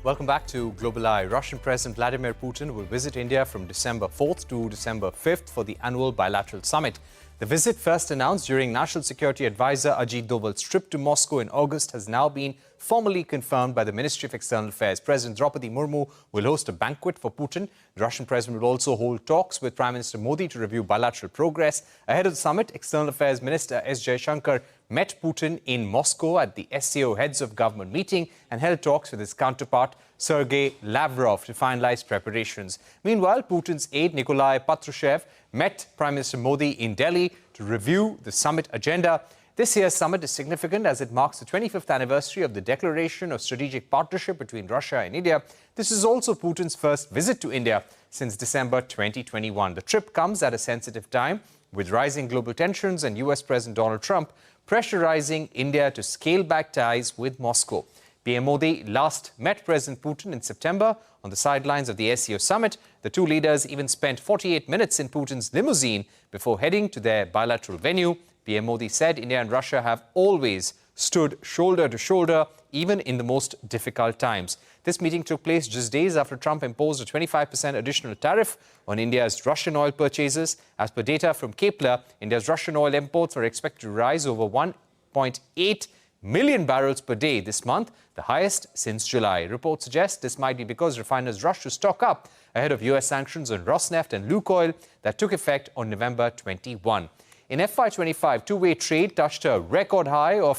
Welcome back to Global Eye. Russian President Vladimir Putin will visit India from December 4th to December 5th for the annual bilateral summit. The visit, first announced during National Security Advisor Ajit Doval's trip to Moscow in August, has now been formally confirmed by the Ministry of External Affairs. President Draupadi Murmu will host a banquet for Putin. The Russian president will also hold talks with Prime Minister Modi to review bilateral progress. Ahead of the summit, External Affairs Minister S. Jaishankar met Putin in Moscow at the SCO Heads of Government meeting and held talks with his counterpart Sergei Lavrov to finalize preparations. Meanwhile, Putin's aide Nikolai Patrushev met Prime Minister Modi in Delhi to review the summit agenda. This year's summit is significant as it marks the 25th anniversary of the Declaration of Strategic Partnership between Russia and India. This is also Putin's first visit to India since December 2021. The trip comes at a sensitive time, with rising global tensions and US President Donald Trump pressurizing India to scale back ties with Moscow. PM Modi last met President Putin in September on the sidelines of the SCO summit. The two leaders even spent 48 minutes in Putin's limousine before heading to their bilateral venue. PM Modi said India and Russia have always stood shoulder to shoulder, even in the most difficult times. This meeting took place just days after Trump imposed a 25% additional tariff on India's Russian oil purchases. As per data from Kepler, India's Russian oil imports are expected to rise over 1.8 million barrels per day this month, the highest since July. Reports suggest this might be because refiners rushed to stock up ahead of US sanctions on Rosneft and Lukoil that took effect on November 21. In FY25, two-way trade touched a record high of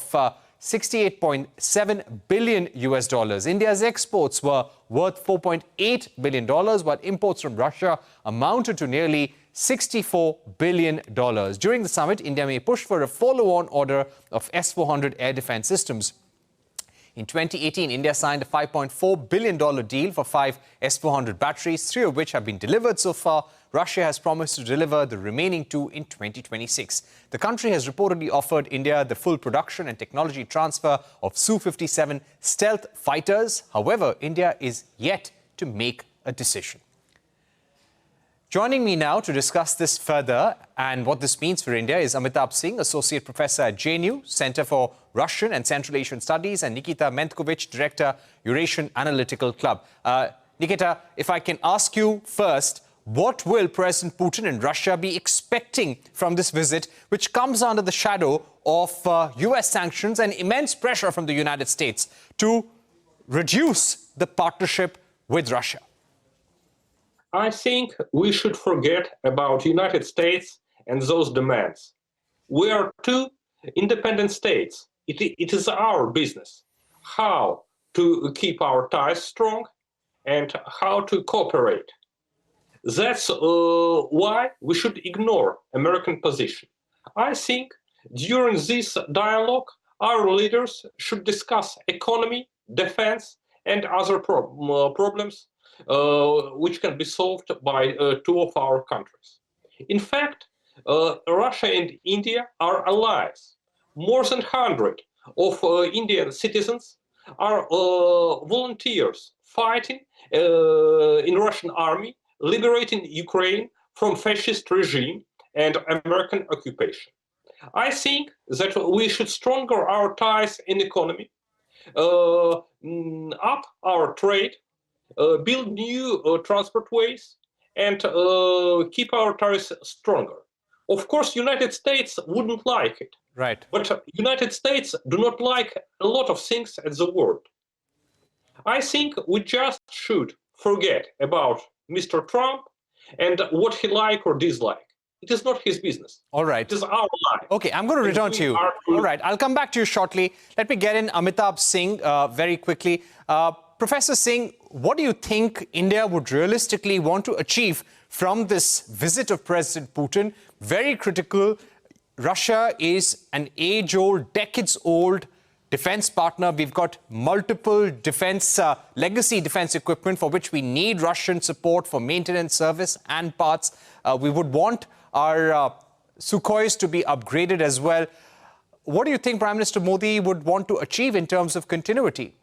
68.7 billion US dollars. India's exports were worth $4.8 billion, while imports from Russia amounted to nearly $64 billion. During the summit, India may push for a follow-on order of S-400 air defense systems. In 2018, India signed a $5.4 billion deal for 5 S-400 batteries, 3 of which have been delivered so far. Russia has promised to deliver the remaining 2 in 2026. The country has reportedly offered India the full production and technology transfer of Su-57 stealth fighters. However, India is yet to make a decision. Joining me now to discuss this further and what this means for India is Amitabh Singh, Associate Professor at JNU, Center for Russian and Central Asian Studies, and Nikita Mentkovich, Director, Eurasian Analytical Club. Nikita, if I can ask you first, what will President Putin and Russia be expecting from this visit, which comes under the shadow of US sanctions and immense pressure from the United States to reduce the partnership with Russia? I think we should forget about United States and those demands. We are two independent states. It is our business how to keep our ties strong and how to cooperate. That's why we should ignore American position. I think during this dialogue, our leaders should discuss economy, defense, and other problems which can be solved by 2 of our countries. In fact, Russia and India are allies. More than 100 of Indian citizens are volunteers fighting in Russian army, liberating Ukraine from fascist regime and American occupation. I think that we should strengthen our ties in economy, up our trade, build new transport ways, and keep our ties stronger. Of course, United States wouldn't like it. Right. But United States do not like a lot of things at the world. I think we just should forget about Mr. Trump and what he like or dislike. It is not his business. All right. It is our life. Okay, I'm going to return to you. All right, I'll come back to you shortly. Let me get in Amitabh Singh very quickly. Professor Singh, what do you think India would realistically want to achieve from this visit of President Putin? Very critical. Russia is an age-old, decades-old defense partner. We've got multiple defense, legacy defense equipment for which we need Russian support for maintenance, service and parts. We would want our Sukhois to be upgraded as well. What do you think Prime Minister Modi would want to achieve in terms of continuity?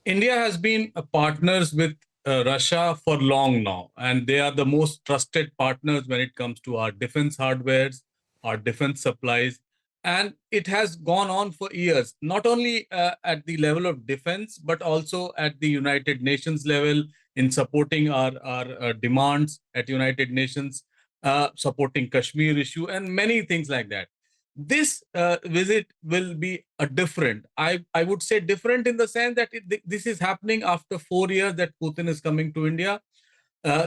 India has been partners with Russia for long now, and they are the most trusted partners when it comes to our defense hardwares, our defense supplies, And it has gone on for years, not only at the level of defense, but also at the United Nations level in supporting our demands at United Nations, supporting Kashmir issue, and many things like that. This visit will be a different, I would say different in the sense that this is happening after 4 years that Putin is coming to India.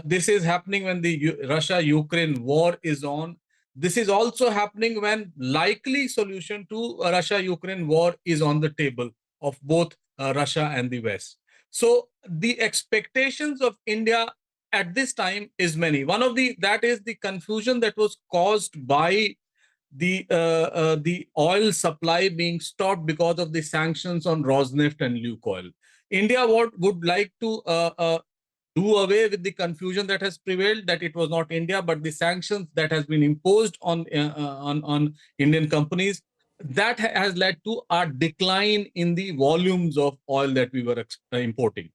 This is happening when the Russia-Ukraine war is on. This is also happening when likely solution to Russia-Ukraine war is on the table of both Russia and the West. So the expectations of India at this time is many. One of that is the confusion that was caused by the oil supply being stopped because of the sanctions on Rosneft and Lukoil. India would like to do away with the confusion that has prevailed, that it was not India, but the sanctions that has been imposed on Indian companies, that has led to a decline in the volumes of oil that we were importing.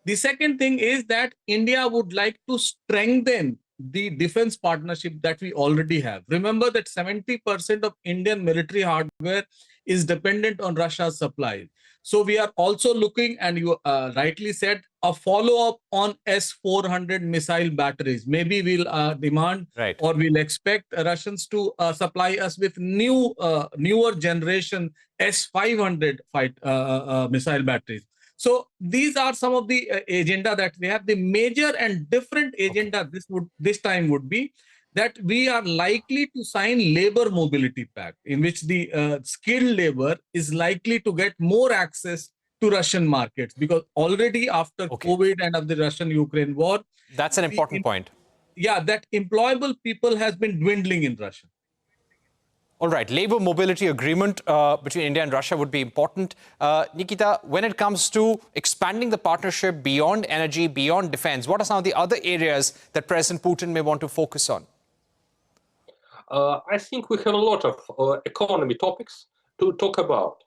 The second thing is that India would like to strengthen the defense partnership that we already have. Remember that 70% of Indian military hardware is dependent on Russia's supply. So we are also looking, and you rightly said, a follow-up on S-400 missile batteries. Maybe we'll demand or we'll expect Russians to supply us with newer generation S-500 missile batteries. So these are some of the agenda that we have. The major and different agenda this time would be that we are likely to sign labor mobility pact, in which the skilled labor is likely to get more access to Russian markets, because already after COVID and of the Russian-Ukraine war, that's an important point. Yeah, that employable people has been dwindling in Russia. All right, labor mobility agreement between India and Russia would be important. Nikita, when it comes to expanding the partnership beyond energy, beyond defense, what are some of the other areas that President Putin may want to focus on? I think we have a lot of economy topics to talk about.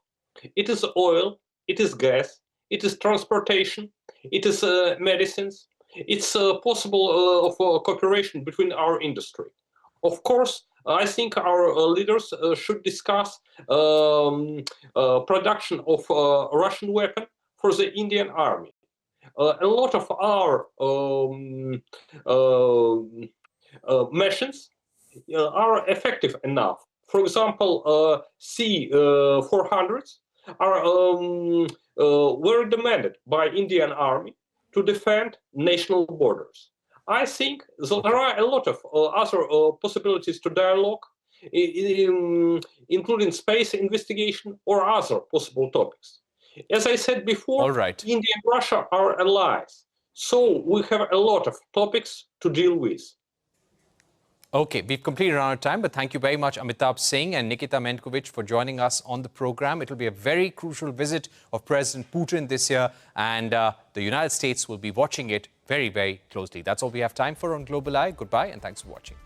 It is oil, it is gas, it is transportation, it is medicines. It's possible of cooperation between our industry. Of course, I think our leaders should discuss production of Russian weapon for the Indian army. A lot of our machines are effective enough. For example, C-400s are very demanded by Indian army to defend national borders. I think there are a lot of other possibilities to dialogue, including space investigation or other possible topics. As I said before, India and Russia are allies, so we have a lot of topics to deal with. Okay, we've completed our time, but thank you very much, Amitabh Singh and Nikita Menkovich, for joining us on the program. It will be a very crucial visit of President Putin this year, and the United States will be watching it very, very closely. That's all we have time for on Global Eye. Goodbye, and thanks for watching.